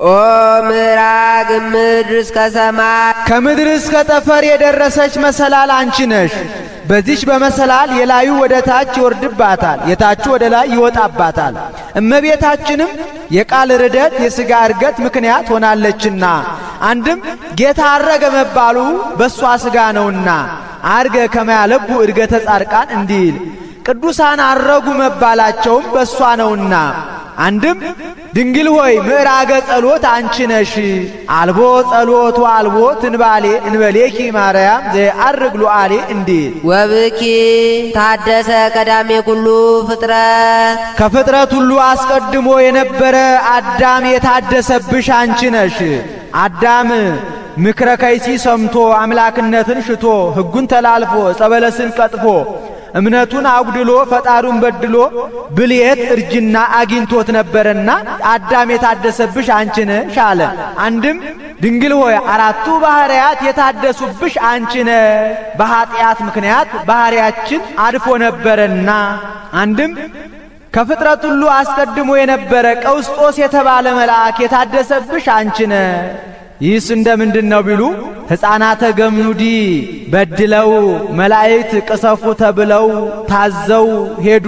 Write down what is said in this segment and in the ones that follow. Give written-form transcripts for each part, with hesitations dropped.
ኦ ምዕራግ ምድር እስከ ሰማይ ከምድር እስከ ጠፈር የደረሰች መሰላል አንቺ ነሽ። በዚች በመሰላል የላዩ ወደ ታች ይወርድባታል፣ የታቹ ወደ ላይ ይወጣባታል። እመቤታችንም የቃል ርደት የሥጋ እርገት ምክንያት ሆናለችና አንድም ጌታ አረገ መባሉ በሷ ሥጋ ነውና አርገ ከመያለቡ እድገተ ጻድቃን እንዲል ቅዱሳን አረጉ መባላቸውም በሷ ነውና አንድም ድንግል ሆይ ምዕራገ ጸሎት አንቺ ነሽ። አልቦ ጸሎቱ አልቦ ትንባሌ እንበሌኪ ማርያም ዘአርግ ሉዓሌ እንዲል ወብኪ ታደሰ ቀዳሜ ኩሉ ፍጥረት ከፍጥረት ሁሉ አስቀድሞ የነበረ አዳም የታደሰብሽ አንቺ ነሽ። አዳም ምክረ ከይሲ ሰምቶ አምላክነትን ሽቶ ሕጉን ተላልፎ ጸበለስን ቀጥፎ እምነቱን አጉድሎ ፈጣሩን በድሎ ብልየት እርጅና አግኝቶት ነበርና አዳም የታደሰብሽ አንቺ ነሽ አለ። አንድም ድንግል ሆይ አራቱ ባህሪያት የታደሱብሽ አንቺ ነሽ። በኃጢአት ምክንያት ባህሪያችን አድፎ ነበርና አንድም ከፍጥረት ሁሉ አስቀድሞ የነበረ ቀውስጦስ የተባለ መልአክ የታደሰብሽ አንቺ ነሽ። ይህስ እንደምንድነው ቢሉ ሕፃናተ ገምኑዲ በድለው መላእክት ቅሰፉ ተብለው ታዘው ሄዱ።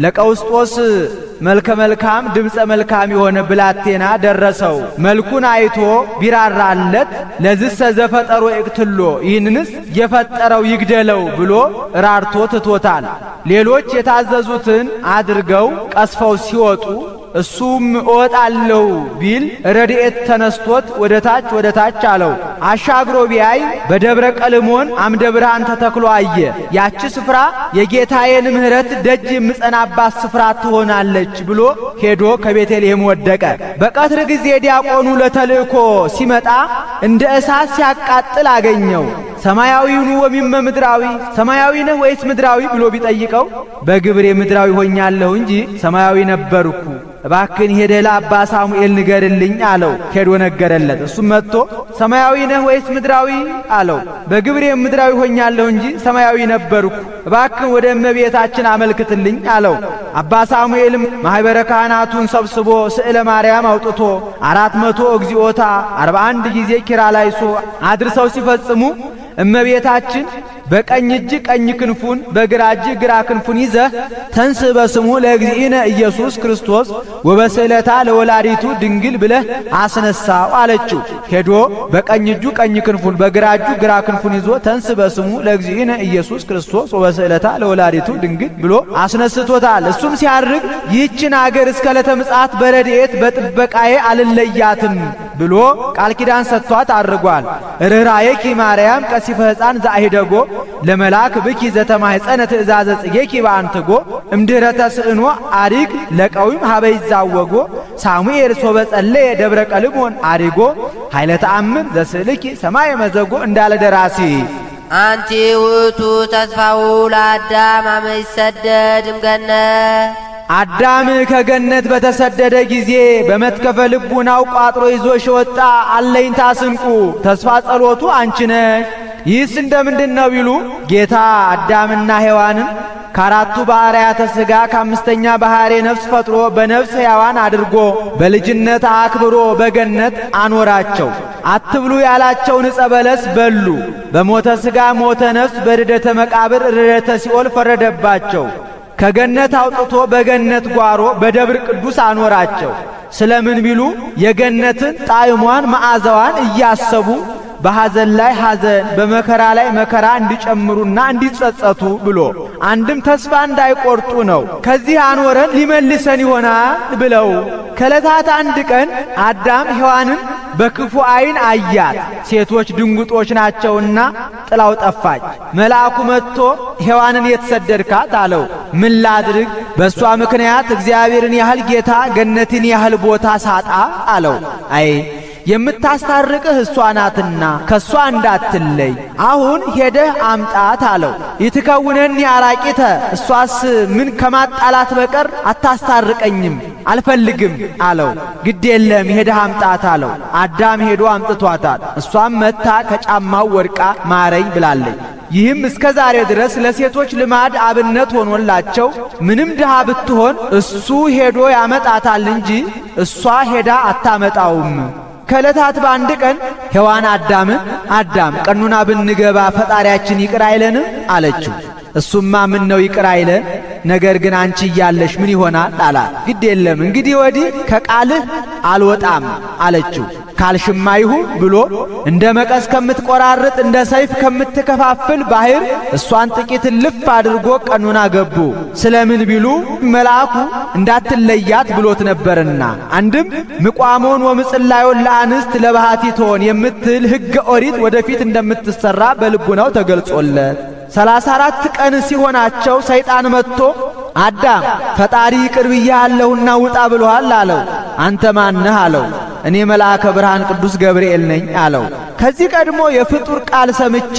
ለቀውስጦስ መልከ መልካም ድምፀ መልካም የሆነ ብላቴና ደረሰው። መልኩን አይቶ ቢራራለት ለዝሰ ዘፈጠሮ ይቅትሎ ይህንንስ የፈጠረው ይግደለው ብሎ ራርቶ ትቶታል። ሌሎች የታዘዙትን አድርገው ቀስፈው ሲወጡ እሱም እወጣለሁ ቢል ረድኤት ተነስቶት ወደ ታች አለው። አሻግሮ ቢያይ በደብረ ቀልሞን አምደ ብርሃን ተተክሎ አየ። ያቺ ስፍራ የጌታዬን ምሕረት ደጅ የምጸናባት ስፍራ ትሆናለች ብሎ ሄዶ ከቤተልሔም ወደቀ። በቀትር ጊዜ ዲያቆኑ ለተልእኮ ሲመጣ እንደ እሳት ሲያቃጥል አገኘው። ሰማያዊውን ወሚመ ምድራዊ ሰማያዊ ነህ ወይስ ምድራዊ ብሎ ቢጠይቀው በግብሬ ምድራዊ ሆኛለሁ እንጂ ሰማያዊ ነበርኩ፣ እባክን ሄደ ለአባ ሳሙኤል ንገርልኝ አለው። ሄዶ ነገረለት። እሱም መጥቶ ሰማያዊ ነህ ወይስ ምድራዊ አለው። በግብሬ ምድራዊ ሆኛለሁ እንጂ ሰማያዊ ነበርኩ፣ እባክን ወደ እመቤታችን አመልክትልኝ አለው። አባ ሳሙኤልም ማኅበረ ካህናቱን ሰብስቦ ስዕለ ማርያም አውጥቶ 400 እግዚኦታ 41 ጊዜ ኪርያላይሶ አድርሰው ሲፈጽሙ እመቤታችን በቀኝ እጅ ቀኝ ክንፉን በግራ እጅ ግራ ክንፉን ይዘህ ተንስ በስሙ ለእግዚእነ ኢየሱስ ክርስቶስ ወበስዕለታ ለወላዲቱ ድንግል ብለህ አስነሳው አለችው። ሄዶ በቀኝ እጁ ቀኝ ክንፉን በግራ እጁ ግራ ክንፉን ይዞ ተንስ በስሙ ለእግዚእነ ኢየሱስ ክርስቶስ ወበስዕለታ ለወላዲቱ ድንግል ብሎ አስነስቶታል። እሱም ሲያርግ ይህችን አገር እስከ ዕለተ ምጽአት በረድኤት በጥበቃዬ አልለያትም ብሎ ቃል ኪዳን ሰጥቷት አድርጓል። ርኅራኄኪ ማርያም ቀሲፈ ሕፃን ዘአሂደጎ ለመላክ ብኪ ዘተማሕፀነ ትእዛዘ ጽጌኪ በአንትጎ እምድኅረ ተስዕኖ አሪግ ለቀዊም ሀበይ ዛወጎ ሳሙኤል ሶበ ጸለየ ደብረ ቀልሞን አሪጎ ኃይለ ተአምር ዘስእልኪ ሰማይ መዘጎ እንዳለ ደራሲ አንቲ ውእቱ ተስፋው ለአዳም አመ ይሰደድ እምገነት አዳም ከገነት በተሰደደ ጊዜ በመትከፈ ልቡናው ቋጥሮ ይዞሽ ወጣ አለኝታ ስንቁ ተስፋ ጸሎቱ አንቺ ነሽ። ይህስ እንደምንድነው ቢሉ ጌታ አዳምና ሔዋንን ከአራቱ ባሕርያተ ሥጋ ከአምስተኛ ባሕርየ ነፍስ ፈጥሮ በነፍስ ሕያዋን አድርጎ በልጅነት አክብሮ በገነት አኖራቸው። አትብሉ ያላቸውን ዕፀ በለስ በሉ። በሞተ ሥጋ ሞተ ነፍስ፣ በርደተ መቃብር ርደተ ሲኦል ፈረደባቸው። ከገነት አውጥቶ በገነት ጓሮ በደብር ቅዱስ አኖራቸው። ስለምን ቢሉ የገነትን ጣዕሟን መዓዛዋን እያሰቡ በሐዘን ላይ ሐዘን በመከራ ላይ መከራ እንዲጨምሩና እንዲጸጸቱ ብሎ አንድም ተስፋ እንዳይቆርጡ ነው። ከዚህ አኖረን ሊመልሰን ይሆናል ብለው ከዕለታት አንድ ቀን አዳም ሔዋንን በክፉ ዓይን አያት። ሴቶች ድንጉጦች ናቸውና ጥላው ጠፋች። መልአኩ መጥቶ ሔዋንን የተሰደድካት አለው። ምን ላድርግ? በእሷ ምክንያት እግዚአብሔርን ያህል ጌታ ገነትን ያህል ቦታ ሳጣ አለው። አይ የምታስታርቅህ እሷ ናትና ከሷ እንዳትለይ አሁን ሄደህ አምጣት አለው። ይትከውነኒ አራቂተ እሷስ ምን ከማጣላት በቀር አታስታርቀኝም አልፈልግም አለው። ግድ የለም ሄደህ አምጣት አለው። አዳም ሄዶ አምጥቷታል። እሷም መታ ከጫማው ወድቃ ማረኝ ብላለች። ይህም እስከ ዛሬ ድረስ ለሴቶች ልማድ አብነት ሆኖላቸው ምንም ድሃ ብትሆን እሱ ሄዶ ያመጣታል እንጂ እሷ ሄዳ አታመጣውም። ከዕለታት በአንድ ቀን ሔዋን አዳምን አዳም ቀኑና ብንገባ ፈጣሪያችን ይቅር አይለንም አለችው። እሱማ ምን ነው ይቅር አይለን፣ ነገር ግን አንቺ እያለሽ ምን ይሆናል አላት። ግድ የለም እንግዲህ ወዲህ ከቃልህ አልወጣም አለችው። ካልሽማ ይሁን ብሎ እንደ መቀስ ከምትቆራርጥ እንደ ሰይፍ ከምትከፋፍል ባህር እሷን ጥቂት ልፍ አድርጎ ቀኑና ገቡ። ስለምን ቢሉ መልአኩ እንዳትለያት ብሎት ነበርና። አንድም ምቋሞን ወምጽላዮን ለአንስት ለባህቲቶን የምትል ሕገ ኦሪት ወደፊት እንደምትሰራ በልቡናው ተገልጾለት 34 ቀን ሲሆናቸው ሰይጣን መጥቶ አዳም ፈጣሪ ይቅር ብዬሃለሁና ውጣ ብሎሃል አለው። አንተ ማነህ አለው። እኔ መልአከ ብርሃን ቅዱስ ገብርኤል ነኝ አለው። ከዚህ ቀድሞ የፍጡር ቃል ሰምቼ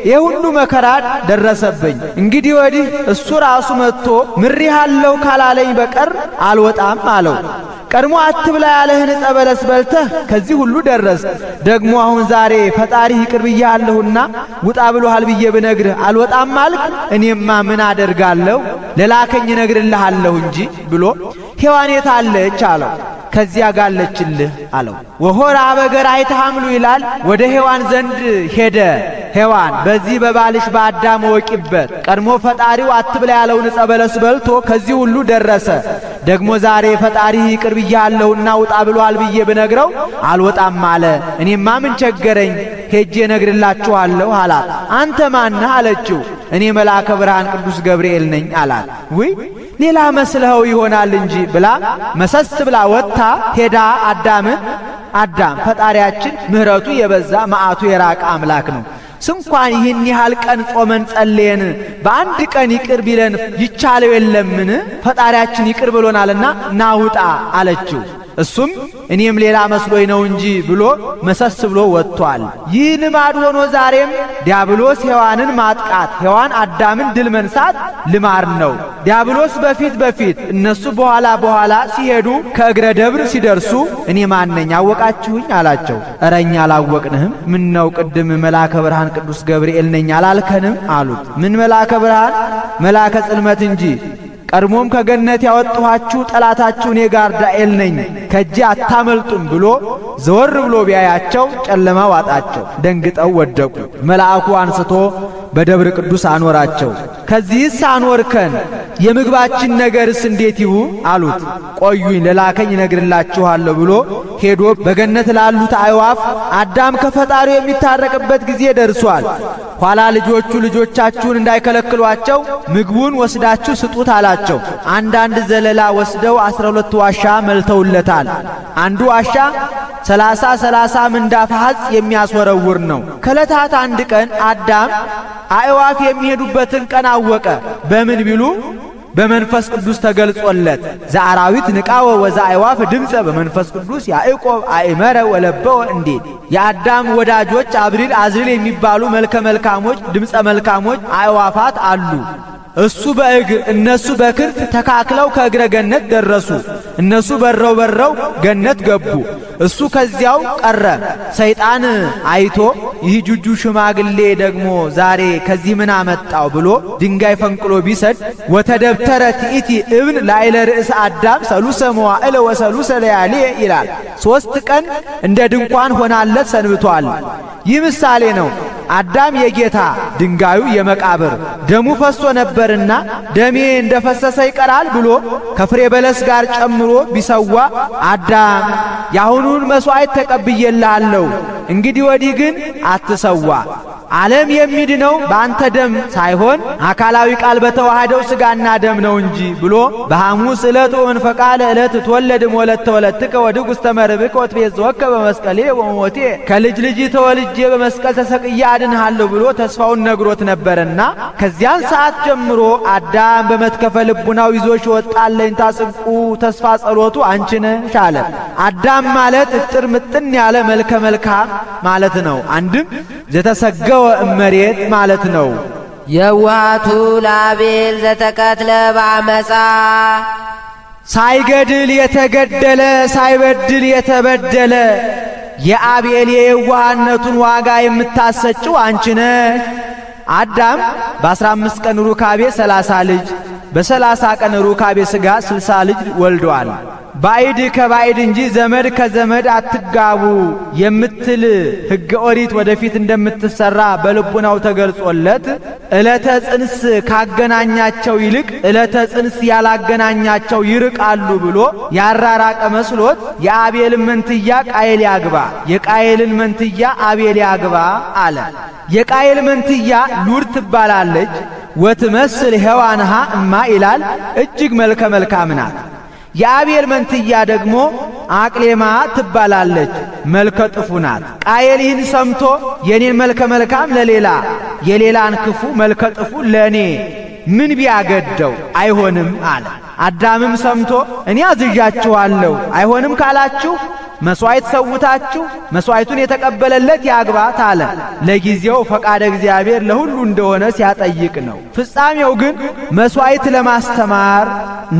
የሁሉ መከራ ደረሰብኝ። እንግዲህ ወዲህ እሱ ራሱ መጥቶ ምሬሃለሁ ካላለኝ በቀር አልወጣም አለው። ቀድሞ አትብላ ያለህን ዕፀ በለስ በልተህ ከዚህ ሁሉ ደረስ። ደግሞ አሁን ዛሬ ፈጣሪ ይቅር ብዬሃለሁና ውጣ ብሎሃል ብዬ ብነግርህ አልወጣም አልክ? እኔማ ምን አደርጋለሁ ለላከኝ እነግርልሃለሁ እንጂ ብሎ ሔዋን የት አለች አለው። ከዚያ ጋለችልህ አለው። ወሆራ በገር አይተሐምሉ ይላል። ወደ ሔዋን ዘንድ ሄደ። ሔዋን በዚህ በባልሽ በአዳም ወቂበት። ቀድሞ ፈጣሪው አትብላ ያለውን ዕፀ በለስ በልቶ ከዚህ ሁሉ ደረሰ። ደግሞ ዛሬ ፈጣሪ ይቅር ብዬሃለሁና ውጣ ብሎሃል ብዬ ብነግረው አልወጣም አለ። እኔማ ምን ቸገረኝ ሄጄ እነግርላችኋለሁ አላት። አንተ ማነህ አለችው። እኔ መልአከ ብርሃን ቅዱስ ገብርኤል ነኝ አላት። ውይ ሌላ መስለኸው ይሆናል እንጂ ብላ መሰስ ብላ ወጥታ ሄዳ አዳምን አዳም ፈጣሪያችን ምሕረቱ የበዛ መዓቱ የራቀ አምላክ ነው። ስንኳን ይህን ያህል ቀን ጾመን ጸልየን በአንድ ቀን ይቅር ቢለን ይቻለው የለምን? ፈጣሪያችን ይቅር ብሎናልና ናውጣ አለችው። እሱም እኔም ሌላ መስሎኝ ነው እንጂ ብሎ መሰስ ብሎ ወጥቷል። ይህ ልማድ ሆኖ ዛሬም ዲያብሎስ ሔዋንን ማጥቃት፣ ሔዋን አዳምን ድል መንሳት ልማድ ነው። ዲያብሎስ በፊት እነሱ በኋላ ሲሄዱ ከእግረ ደብር ሲደርሱ እኔ ማነኝ አወቃችሁኝ አላቸው። እረኛ አላወቅንህም፣ ምን ነው ቅድም መልአከ ብርሃን ቅዱስ ገብርኤል ነኝ አላልከንም አሉት። ምን መልአከ ብርሃን መልአከ ጽልመት እንጂ ቀድሞም ከገነት ያወጣኋችሁ ጠላታችሁ እኔ ጋርዳኤል ነኝ ከእጄ አታመልጡም ብሎ ዘወር ብሎ ቢያያቸው ጨለማ ዋጣቸው። ደንግጠው ወደቁ። መልአኩ አንስቶ በደብረ ቅዱስ አኖራቸው። ከዚህስ አኖርከን የምግባችን ነገርስ እንዴት ይሁን አሉት። ቆዩኝ ለላከኝ እነግርላችኋለሁ ብሎ ሄዶ በገነት ላሉት አዕዋፍ አዳም ከፈጣሪው የሚታረቅበት ጊዜ ደርሷል፣ ኋላ ልጆቹ ልጆቻችሁን እንዳይከለክሏቸው ምግቡን ወስዳችሁ ስጡት አላቸው። አንዳንድ ዘለላ ወስደው 12 ዋሻ መልተውለታል። አንዱ ዋሻ 30 ምንዳፍ ሐጽ የሚያስወረውር ነው። ከዕለታት አንድ ቀን አዳም አዕዋፍ የሚሄዱበትን ቀን አወቀ። በምን ቢሉ በመንፈስ ቅዱስ ተገልጾለት ዘአራዊት ንቃወ ወዘአዕዋፍ ድምፀ በመንፈስ ቅዱስ ያዕቆብ አእመረ ወለበወ እንዴት የአዳም ወዳጆች አብሪል አዝሪል የሚባሉ መልከ መልካሞች ድምፀ መልካሞች አዕዋፋት አሉ። እሱ በእግር እነሱ በክንፍ ተካክለው ከእግረ ገነት ደረሱ። እነሱ በረው ገነት ገቡ። እሱ ከዚያው ቀረ። ሰይጣን አይቶ ይህ ጁጁ ሽማግሌ ደግሞ ዛሬ ከዚህ ምን አመጣው ብሎ ድንጋይ ፈንቅሎ ቢሰድ ወተደብተረ ትኢቲ እብን ላይለ ርእስ አዳም ሰሉሰ መዋዕለ ወሰሉሰ ለያሌ ይላል። 3 ቀን እንደ ድንኳን ሆናለት ሰንብቷል። ይህ ምሳሌ ነው። አዳም የጌታ ድንጋዩ የመቃብር ደሙ ፈሶ ነበርና ደሜ እንደፈሰሰ ይቀራል ብሎ ከፍሬ በለስ ጋር ጨምሮ ቢሰዋ አዳም ያሁኑን መስዋዕት ተቀብዬልሃለሁ፣ እንግዲህ ወዲህ ግን አትሰዋ፣ ዓለም የሚድነው በአንተ ደም ሳይሆን አካላዊ ቃል በተዋህደው ሥጋና ደም ነው እንጂ ብሎ በሐሙስ ዕለት ወመንፈቃለ ዕለት ትወለድም ወለተ ወለትከ ወድግ ውስተ መርብከ ወትቤዝወከ በመስቀሌ ወሞቴ ከልጅ ልጅ ተወልጄ በመስቀል ተሰቅዬ አድንሃለሁ ብሎ ተስፋውን ነግሮት ነበርና ከዚያን ሰዓት ጀምሮ አዳም በመትከፈ ልቡናው ይዞሽ ወጣለኝ ታስንቁ ተስፋ ጸሎቱ አንቺ ነሽ አለ። አዳም ማለት እጥር ምጥን ያለ መልከ መልካም ማለት ነው። አንድም ዘተሰገወ እመሬት ማለት ነው። የዋሃቱ ላቤል ዘተቀትለ በአመፃ ሳይገድል የተገደለ ሳይበድል የተበደለ የአቤል የየዋህነቱን ዋጋ የምታሰጭው አንቺ ነሽ። አዳም በ15 ቀን ሩካቤ 30 ልጅ፣ በ30 ቀን ሩካቤ ሥጋ 60 ልጅ ወልደዋል። ባዕድ ከባዕድ እንጂ ዘመድ ከዘመድ አትጋቡ የምትል ሕገ ኦሪት ወደፊት እንደምትሰራ በልቡናው ተገልጾለት ዕለተ ጽንስ ካገናኛቸው ይልቅ ዕለተ ጽንስ ያላገናኛቸው ይርቃሉ ብሎ ያራራቀ መስሎት የአቤልን መንትያ ቃየል ያግባ፣ የቃየልን መንትያ አቤል ያግባ አለ። የቃየል መንትያ ሉድ ትባላለች። ወትመስል ሔዋንሃ እማ ይላል፣ እጅግ መልከ መልካም ናት። የአቤል መንትያ ደግሞ አቅሌማ ትባላለች፣ መልከ ጥፉ ናት። ቃየል ይህን ሰምቶ የኔን መልከ መልካም ለሌላ የሌላን ክፉ መልከ ጥፉ ለኔ ምን ቢያገደው አይሆንም አለ። አዳምም ሰምቶ እኔ አዝዣችኋለሁ፣ አይሆንም ካላችሁ መሥዋዕት ሰውታችሁ መሥዋዕቱን የተቀበለለት ያግባት አለ። ለጊዜው ፈቃደ እግዚአብሔር ለሁሉ እንደሆነ ሲያጠይቅ ነው። ፍጻሜው ግን መሥዋዕት ለማስተማር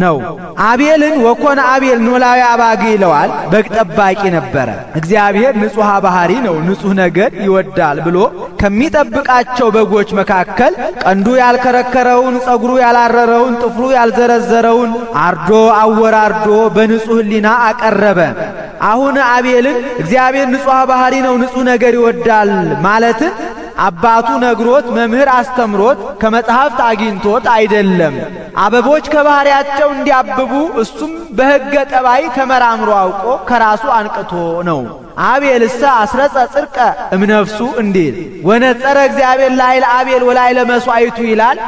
ነው። አቤልን ወኮነ አቤል ኖላዊ አባግ ይለዋል። በግ ጠባቂ ነበረ። እግዚአብሔር ንጹሕ ባሕሪ ነው፣ ንጹሕ ነገር ይወዳል ብሎ ከሚጠብቃቸው በጎች መካከል ቀንዱ ያልከረከረውን፣ ጸጉሩ ያላረረውን፣ ጥፍሩ ያልዘረዘረውን አርዶ አወራርዶ በንጹሕ ሕሊና አቀረበ። አሁን አቤልን እግዚአብሔር ንጹሕ ባሕሪ ነው፣ ንጹሕ ነገር ይወዳል ማለትን አባቱ ነግሮት መምህር አስተምሮት ከመጽሐፍት አግኝቶት አይደለም። አበቦች ከባሕሪያቸው እንዲያብቡ እሱም በሕገ ጠባይ ተመራምሮ አውቆ ከራሱ አንቅቶ ነው። አቤልሰ አስረጸ ጽድቀ እምነፍሱ እንዲል ወነጸረ እግዚአብሔር ላዕለ አቤል ወላዕለ መሥዋዕቱ ይላል።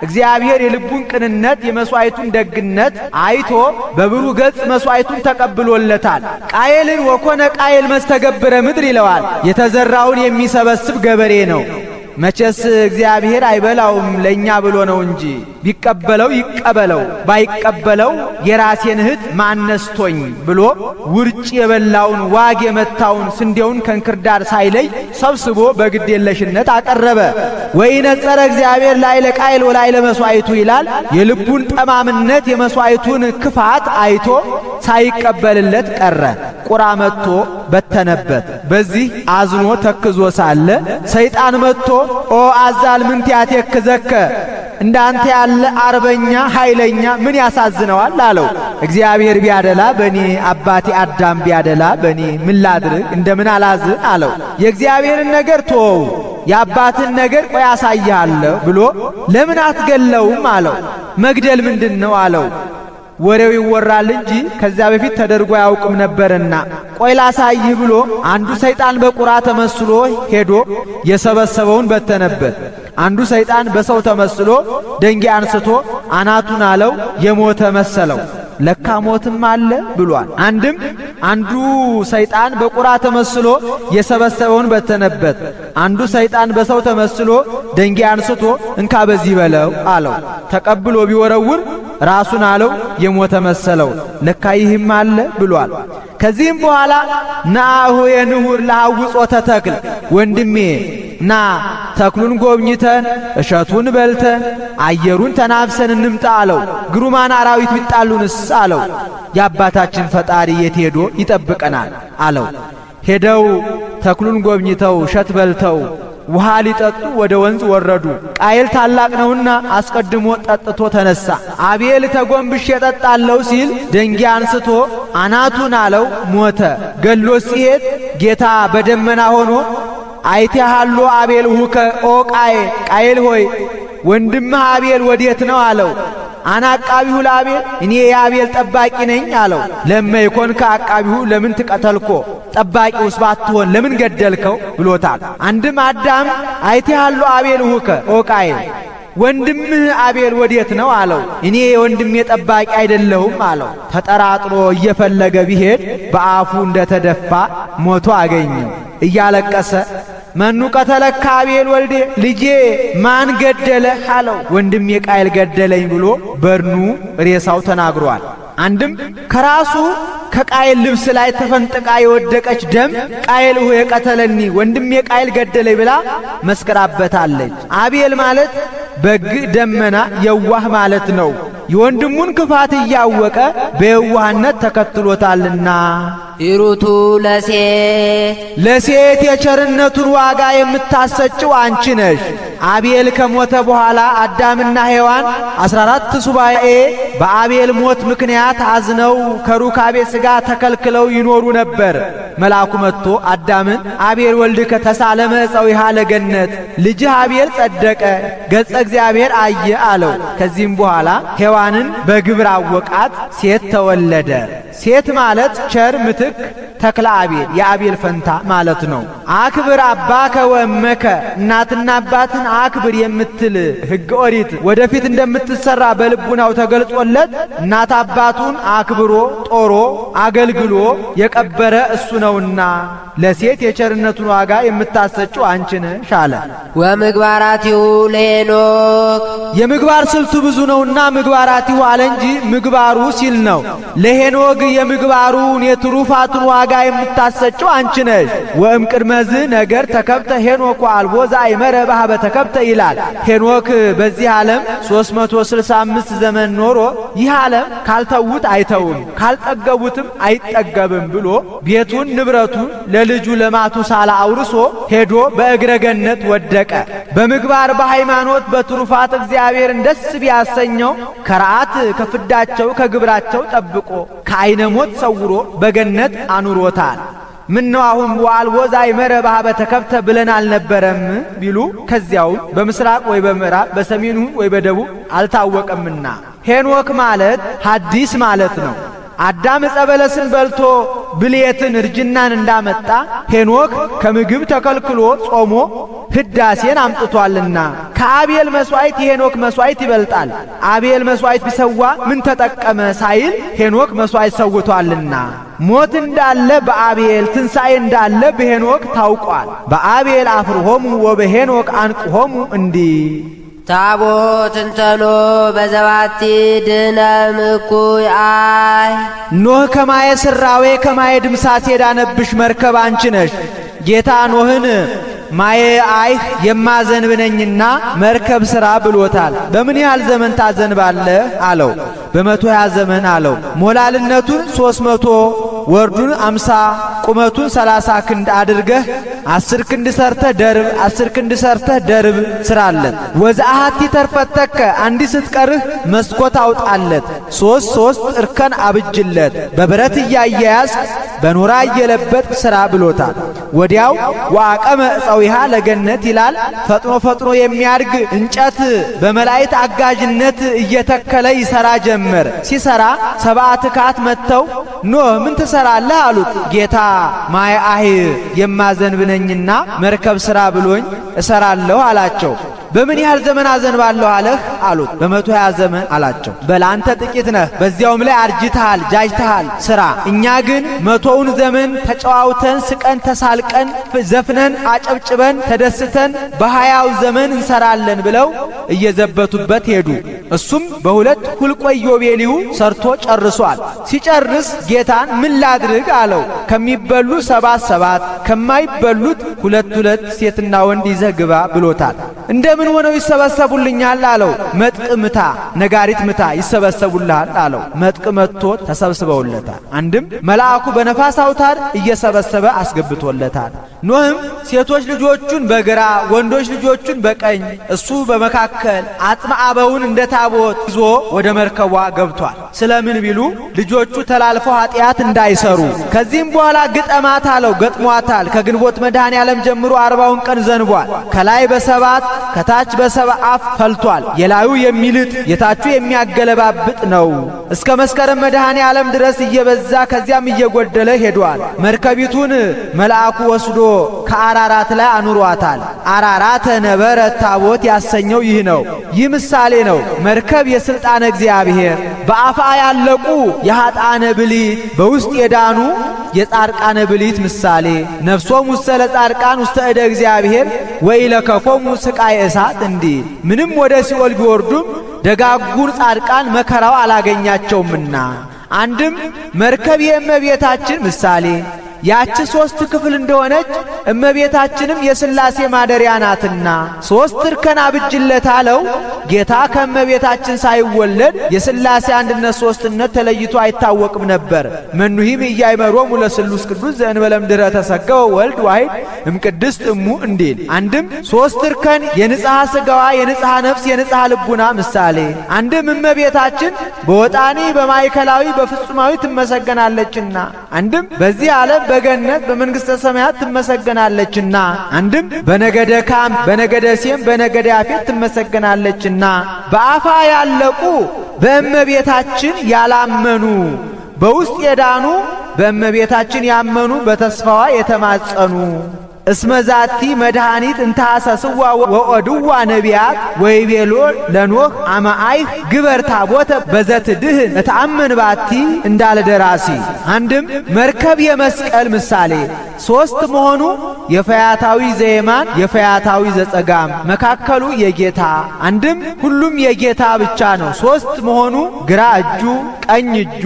እግዚአብሔር የልቡን ቅንነት የመሥዋዕቱን ደግነት አይቶ በብሩህ ገጽ መሥዋዕቱን ተቀብሎለታል። ቃየልን ወኮነ ቃየል መስተገብረ ምድር ይለዋል። የተዘራውን የሚሰበስብ ገበሬ ነው። መቼስ እግዚአብሔር አይበላውም ለኛ ብሎ ነው እንጂ ቢቀበለው ይቀበለው፣ ባይቀበለው የራሴን እህት ማነስቶኝ ብሎ ውርጭ የበላውን ዋግ የመታውን ስንዴውን ከእንክርዳድ ሳይለይ ሰብስቦ በግዴለሽነት አቀረበ። ወኢነጸረ እግዚአብሔር ላዕለ ቃየል ወላዕለ መሥዋዕቱ ይላል። የልቡን ጠማምነት የመሥዋዕቱን ክፋት አይቶ ሳይቀበልለት ቀረ። ቁራ መጥቶ በተነበት። በዚህ አዝኖ ተክዞ ሳለ ሰይጣን መጥቶ ኦ አዛል ምን ያተክዘከ እንዳንተ ያለ አርበኛ ኃይለኛ ምን ያሳዝነዋል አለው። እግዚአብሔር ቢያደላ በኔ አባቴ አዳም ቢያደላ በኔ ምን ላድርግ እንደምን አላዝን አለው። የእግዚአብሔርን ነገር ተወው የአባትን ነገር ቆይ አሳይሃለሁ ብሎ ለምን አትገለውም አለው። መግደል ምንድነው አለው። ወሬው ይወራል እንጂ ከዚያ በፊት ተደርጎ ያውቅም ነበርና ቆይ ላሳይህ ብሎ አንዱ ሰይጣን በቁራ ተመስሎ ሄዶ የሰበሰበውን በተነበት። አንዱ ሰይጣን በሰው ተመስሎ ደንጊያ አንስቶ አናቱን አለው። የሞተ መሰለው። ለካ ሞትም አለ ብሏል። አንዱ ሰይጣን በቁራ ተመስሎ የሰበሰበውን በተነበት። አንዱ ሰይጣን በሰው ተመስሎ ደንጊያ አንስቶ እንካ በዚህ በለው አለው። ተቀብሎ ቢወረውር ራሱን አለው የሞተ መሰለው። ለካ ይህም አለ ብሏል። ከዚህም በኋላ ናሁ የንሁር ለሐውጾተ ተክል ወንድሜ ና ተክሉን ጎብኝተን እሸቱን በልተን አየሩን ተናፍሰን እንምጣ አለው። ግሩማን አራዊት ቢጣሉንስ አለው። የአባታችን ፈጣሪ የት ሄዶ ይጠብቀናል አለው። ሄደው ተክሉን ጎብኝተው እሸት በልተው ውሃ ሊጠጡ ወደ ወንዝ ወረዱ። ቃየል ታላቅ ነውና አስቀድሞ ጠጥቶ ተነሳ። አቤል ተጎንብሼ ጠጣለሁ ሲል ደንጊያ አንስቶ አናቱን አለው። ሞተ። ገሎ ሲሄድ ጌታ በደመና ሆኖ አይቴሃሎ አቤል ሁከ ኦ ቃየል ሆይ ወንድምህ አቤል ወዴት ነው አለው። አና አቃቢሁ ለአቤል እኔ የአቤል ጠባቂ ነኝ አለው። ለመይኮን ከአቃቢሁ ለምን ትቀተልኮ ጠባቂውስ ባትሆን ለምን ገደልከው ብሎታል። አንድም አዳም አይቴሃሎ አቤል ሁከ ኦ ቃየል ወንድምህ አቤል ወዴት ነው አለው። እኔ የወንድሜ ጠባቂ አይደለሁም አለው። ተጠራጥሮ እየፈለገ ቢሄድ በአፉ እንደተደፋ ሞቶ አገኘው። እያለቀሰ መኑ ቀተለከ አቤል ወልዴ ልጄ ማን ገደለህ አለው። ወንድሜ ቃየል ገደለኝ ብሎ በርኑ ሬሳው ተናግሯል። አንድም ከራሱ ከቃየል ልብስ ላይ ተፈንጥቃ የወደቀች ደም ቃየል ሆይ የቀተለኒ ወንድሜ ቃየል ገደለኝ ብላ መስከራበታለች። አቤል ማለት በግ ደመና የዋህ ማለት ነው። የወንድሙን ክፋት እያወቀ በየዋህነት ተከትሎታልና ይሩቱ ለሴት ለሴት የቸርነቱን ዋጋ የምታሰጭው አንቺ ነሽ። አቤል ከሞተ በኋላ አዳምና ሔዋን 14 ሱባኤ በአቤል ሞት ምክንያት አዝነው ከሩካቤ ሥጋ ተከልክለው ይኖሩ ነበር። መልአኩ መጥቶ አዳምን አቤል ወልድከ ተሳለመ ዕፀዊሃ ለገነት፣ ልጅህ አቤል ጸደቀ፣ ገጸ እግዚአብሔር አየ አለው። ከዚህም በኋላ ሔዋንን በግብር አወቃት፣ ሴት ተወለደ። ሴት ማለት ቸር ምትክ ተክለ አቤል የአቤል ፈንታ ማለት ነው። አክብር አባከ ወእመከ እናትና አባትን አክብር የምትል ሕገ ኦሪት ወደፊት እንደምትሰራ በልቡናው ተገልጾለት እናት አባቱን አክብሮ ጦሮ አገልግሎ የቀበረ እሱ ነውና ለሴት የቸርነቱን ዋጋ የምታሰጭው አንቺ ነሽ አለ። ወምግባራቲሁ ለሄኖክ የምግባር ስልቱ ብዙ ነውና ምግባራቲሁ አለ እንጂ ምግባሩ ሲል ነው። ለሄኖክ የምግባሩን የትሩፋቱን ዋጋ የምታሰጭው አንቺ ነሽ። ወእም ቅድመዝ ነገር ተከብተ ሄኖክ አልቦ ዘአይመረ በኀበ ተከብተ ይላል። ሄኖክ በዚህ ዓለም 365 ዘመን ኖሮ ይህ ዓለም ካልተዉት አይተውም ካልጠገቡትም አይጠገብም ብሎ ቤቱን ንብረቱን ለልጁ ለማቱሳላ አውርሶ ሄዶ በእግረ ገነት ወደቀ። በምግባር በሃይማኖት በትሩፋት እግዚአብሔርን ደስ ቢያሰኘው ከረዓት ከፍዳቸው ከግብራቸው ጠብቆ ከዓይነ ሞት ሰውሮ በገነት አኑሮታል። ምን ነው አሁን ወአልቦ ዘአይመረ በኀበ ተከብተ ብለን አልነበረም ቢሉ ከዚያው በምስራቅ ወይ በምዕራብ በሰሜኑ ወይ በደቡብ አልታወቀምና ሄኖክ ማለት ሐዲስ ማለት ነው። አዳም ዕፀ በለስን በልቶ ብልየትን እርጅናን እንዳመጣ ሄኖክ ከምግብ ተከልክሎ ጾሞ ህዳሴን አምጥቷልና ከአቤል መስዋዕት የሄኖክ መስዋዕት ይበልጣል። አቤል መስዋዕት ቢሰዋ ምን ተጠቀመ ሳይል ሄኖክ መስዋዕት ሰውቷልና ሞት እንዳለ በአቤል ትንሣኤ እንዳለ በሄኖክ ታውቋል። በአቤል አፍርሆሙ ወበሄኖክ አንቅሆሙ እንዲህ ታቦት እንተኖ በዘባቲ ድነ ምኩይ አይ ኖህ ከማየ ስራዌ ከማየ ድምሳሴ ዳነብሽ መርከብ አንቺ ነሽ። ጌታ ኖህን ማየ አይህ የማዘንብነኝና መርከብ ሥራ ብሎታል። በምን ያህል ዘመን ታዘንባለህ አለው። በ120 ዘመን አለው። ሞላልነቱን 300 ወርዱን 50 ቁመቱን 30 ክንድ አድርገህ 10 ክንድ ሰርተህ ደርብ 10 ክንድ ሰርተህ ደርብ ስራለት። ወዘአሐቲ ተርፈተከ አንዲ ስትቀርህ መስኮት አውጣለት። 3 እርከን አብጅለት በብረት እያያያዝ በኖራ እየለበጥክ ስራ ብሎታል። ወዲያው ወአቀመ ዕፀዊሃ ለገነት ይላል። ፈጥኖ ፈጥኖ የሚያድግ እንጨት በመላእክት አጋዥነት እየተከለ ይሰራ ጀመር። ሲሰራ 7 ትካት መጥተው ኖህ ምን ትሰራለህ አሉት። ጌታ ማየ አይህ የማዘንብነኝና መርከብ ሥራ ብሎኝ እሰራለሁ አላቸው። በምን ያህል ዘመን አዘንባለሁ አለህ አሉት። በ120 ዘመን አላቸው። በላንተ ጥቂት ነህ፣ በዚያውም ላይ አርጅተሃል ጃጅተሃል ስራ። እኛ ግን 100ውን ዘመን ተጨዋውተን ስቀን ተሳልቀን ዘፍነን አጨብጭበን ተደስተን በ20ው ዘመን እንሰራለን ብለው እየዘበቱበት ሄዱ። እሱም በሁለት ሁልቆ ኢዮቤልዩ ሰርቶ ጨርሷል። ሲጨርስ ጌታን ምን ላድርግ አለው። ከሚበሉ 7 ከማይበሉት 2 ሴትና ወንድ ይዘህ ግባ ብሎታል። እንደምን ሆነው ይሰበሰቡልኛል አለው። መጥቅ ምታ ነጋሪት ምታ ይሰበሰቡልሃል አለው። መጥቅ መጥቶ ተሰብስበውለታል። አንድም መልአኩ በነፋስ አውታር እየሰበሰበ አስገብቶለታል። ኖህም ሴቶች ልጆቹን በግራ ወንዶች ልጆቹን በቀኝ እሱ በመካከል አጽመ አበውን እንደ ታቦት ይዞ ወደ መርከቧ ገብቷል። ስለምን ቢሉ ልጆቹ ተላልፈው ኃጢአት እንዳይሰሩ። ከዚህም በኋላ ግጠማት አለው። ገጥሟታል። ከግንቦት መድኃኔ ዓለም ጀምሮ 40ውን ቀን ዘንቧል። ከላይ በ7 ከታች በ7 አፍ ፈልቷል። የላዩ የሚልጥ የታቹ የሚያገለባብጥ ነው። እስከ መስከረም መድኃኔ ዓለም ድረስ እየበዛ ከዚያም እየጎደለ ሄዷል። መርከቢቱን መልአኩ ወስዶ ከአራራት ላይ አኑሯታል። አራራተ ነበረ ታቦት ያሰኘው ይህ ነው። ይህ ምሳሌ ነው። መርከብ የሥልጣነ እግዚአብሔር በአፋ ያለቁ የኃጥአነ ብሊት በውስጥ የዳኑ የጻድቃነ ብሊት ምሳሌ ነፍሶም ውስተ ለጻድቃን ውስተ እደ እግዚአብሔር ወኢለከፎሙ ስቃይ እሳት እንዲህ ምንም ወደ ሲኦል ቢወርዱም ደጋጉን ጻድቃን መከራው አላገኛቸውምና። አንድም መርከብ የእመቤታችን ምሳሌ ያች ሶስት ክፍል እንደሆነች እመቤታችንም የሥላሴ ማደሪያ ናትና ሶስት እርከን አብጅለት አለው። ጌታ ከእመቤታችን ሳይወለድ የሥላሴ አንድነት ሶስትነት ተለይቶ አይታወቅም ነበር። መኑሂም ኢያእመሮሙ ለስሉስ ቅዱስ ዘእንበለ እምድኅረ ተሰገወ ወልድ ዋሕድ እምቅድስት እሙ እንዲል አንድም ሶስት እርከን የንጽሐ ሥጋዋ የንጽሐ ነፍስ የንጽሐ ልቡና ምሳሌ፣ አንድም እመቤታችን በወጣኒ በማዕከላዊ በፍጹማዊ ትመሰገናለችና፣ አንድም በዚህ ዓለም በገነት በመንግሥተ ሰማያት ትመሰገናለችና፣ አንድም በነገደ ካም በነገደ ሴም በነገደ ያፌት ትመሰገናለችና በአፋ ያለቁ በእመቤታችን ያላመኑ በውስጥ የዳኑ በእመቤታችን ያመኑ በተስፋዋ የተማጸኑ እስመ ዛቲ መድኃኒት እንታሰስዋ ወኦድዋ ነቢያት ወይቤሎ ለኖህ አማአይህ ግበር ታቦተ በዘትድህን እተአመን ባቲ እንዳለ ደራሲ። አንድም መርከብ የመስቀል ምሳሌ ሶስት መሆኑ የፈያታዊ ዘየማን የፈያታዊ ዘጸጋም መካከሉ የጌታ አንድም ሁሉም የጌታ ብቻ ነው። ሶስት መሆኑ ግራ እጁ ቀኝ እጁ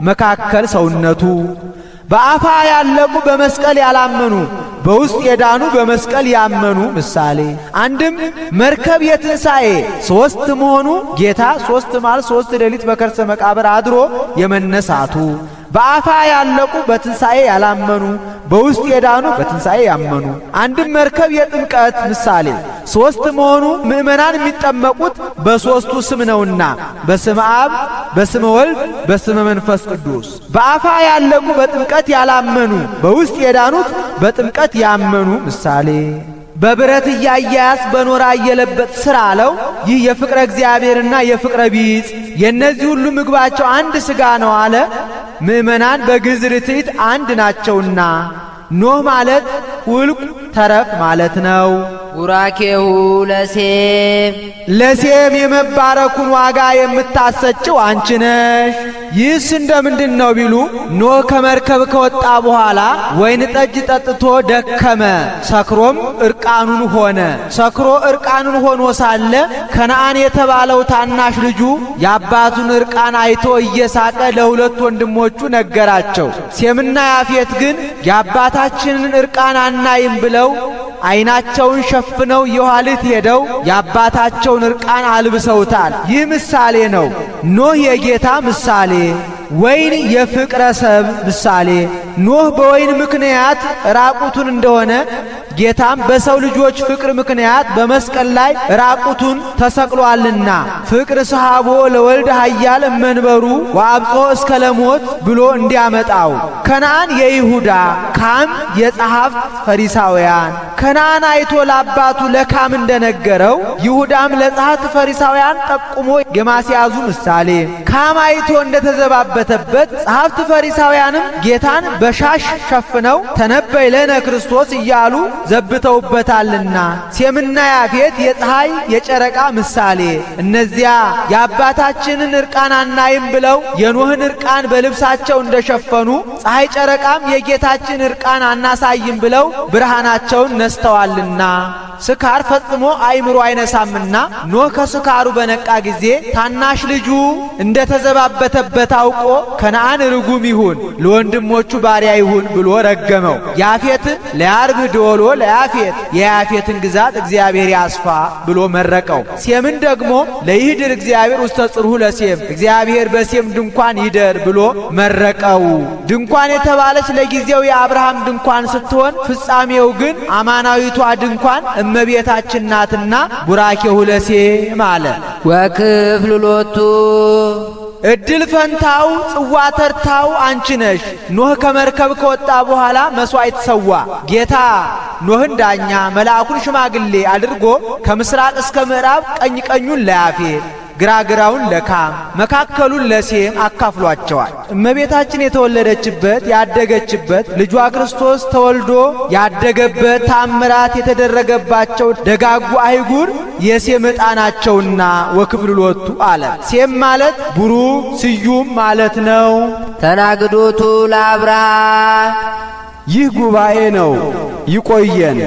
መካከል ሰውነቱ በአፋ ያለቁ በመስቀል ያላመኑ በውስጥ የዳኑ በመስቀል ያመኑ ምሳሌ። አንድም መርከብ የትንሣኤ ሶስት መሆኑ ጌታ ሶስት መዓልት ሶስት ሌሊት በከርሰ መቃብር አድሮ የመነሳቱ በአፋ ያለቁ በትንሣኤ ያላመኑ በውስጥ የዳኑ በትንሣኤ ያመኑ። አንድም መርከብ የጥምቀት ምሳሌ ሶስት መሆኑ ምእመናን የሚጠመቁት በሶስቱ ስም ነውና በስመ አብ በስመ ወልድ በስመ መንፈስ ቅዱስ። በአፋ ያለቁ በጥምቀት ያላመኑ በውስጥ የዳኑት በጥምቀት ያመኑ ምሳሌ። በብረት እያያያስ በኖራ እየለበጥ ስራ አለው። ይህ የፍቅረ እግዚአብሔርና የፍቅረ ቢጽ የእነዚህ ሁሉ ምግባቸው አንድ ሥጋ ነው አለ። ምእመናን በግዕዝ ርትዕት አንድ ናቸውና ኖህ ማለት ውልቁ ተረፍ ማለት ነው። ቡራኬሁ ለሴም ለሴም የመባረኩን ዋጋ የምታሰጭው አንቺ ነሽ። ይህስ እንደምንድን ነው ቢሉ ኖህ ከመርከብ ከወጣ በኋላ ወይን ጠጅ ጠጥቶ ደከመ፣ ሰክሮም እርቃኑን ሆነ። ሰክሮ እርቃኑን ሆኖ ሳለ ከነዓን የተባለው ታናሽ ልጁ የአባቱን እርቃን አይቶ እየሳቀ ለሁለት ወንድሞቹ ነገራቸው። ሴምና ያፌት ግን የአባታችንን እርቃን አናይም ብለው ዓይናቸውን ሸፍነው የኋሊት ሄደው የአባታቸውን እርቃን አልብሰውታል። ይህ ምሳሌ ነው። ኖህ የጌታ ምሳሌ፣ ወይን የፍቅረ ሰብ ምሳሌ። ኖህ በወይን ምክንያት ራቁቱን እንደሆነ ጌታም በሰው ልጆች ፍቅር ምክንያት በመስቀል ላይ ራቁቱን ተሰቅሏልና ፍቅር ሰሃቦ ለወልድ ኃያል እመንበሩ ወአብጾ እስከ ለሞት ብሎ እንዲያመጣው። ከነዓን የይሁዳ ካም የጸሐፍት ፈሪሳውያን። ከነዓን አይቶ ለአባቱ ለካም እንደነገረው ይሁዳም ለጸሐፍት ፈሪሳውያን ጠቁሞ የማስያዙ ምሳሌ። ካም አይቶ እንደተዘባበተበት ጸሐፍት ፈሪሳውያንም ጌታን በሻሽ ሸፍነው ተነበይ ለነ ክርስቶስ እያሉ ዘብተውበታልና። ሴምና ያፌት የፀሐይ የጨረቃ ምሳሌ። እነዚያ የአባታችንን እርቃን አናይም ብለው የኖህን እርቃን በልብሳቸው እንደሸፈኑ ፀሐይ ጨረቃም የጌታችን እርቃን አናሳይም ብለው ብርሃናቸውን ነስተዋልና። ስካር ፈጽሞ አእምሮ አይነሳምና ኖህ ከስካሩ በነቃ ጊዜ ታናሽ ልጁ እንደተዘባበተበት አውቆ ከነዓን ርጉም ይሁን ለወንድሞቹ ባሪያ ይሁን ብሎ ረገመው። ያፌትን ለያርብህ ደወሎ ለያፌት የያፌትን ግዛት እግዚአብሔር ያስፋ ብሎ መረቀው። ሴምን ደግሞ ለይህድር እግዚአብሔር ውስተ ጽርሑ ለሴም እግዚአብሔር በሴም ድንኳን ይደር ብሎ መረቀው። ድንኳን የተባለች ለጊዜው የአብርሃም ድንኳን ስትሆን ፍጻሜው ግን አማናዊቷ ድንኳን እመቤታችን ናትና ቡራኬሁ ለሴም አለ። ወክፍል ሎቱ እድል ፈንታው ጽዋ ተርታው አንቺ ነሽ። ኖህ ከመርከብ ከወጣ በኋላ መሥዋዕት ሰዋ። ጌታ ኖህን ዳኛ መልአኩን ሽማግሌ አድርጎ ከምስራቅ እስከ ምዕራብ ቀኝ ቀኙን ለያፌት ግራ ግራውን ለካም መካከሉን ለሴም አካፍሏቸዋል። እመቤታችን የተወለደችበት ያደገችበት ልጇ ክርስቶስ ተወልዶ ያደገበት ታምራት የተደረገባቸው ደጋጉ አይጉር የሴም ዕጣ ናቸውና ወክፍል ሎቱ አለ። ሴም ማለት ቡሩክ ስዩም ማለት ነው። ተናግዶቱ ለአብርሃም ይህ ጉባኤ ነው። ይቆየን።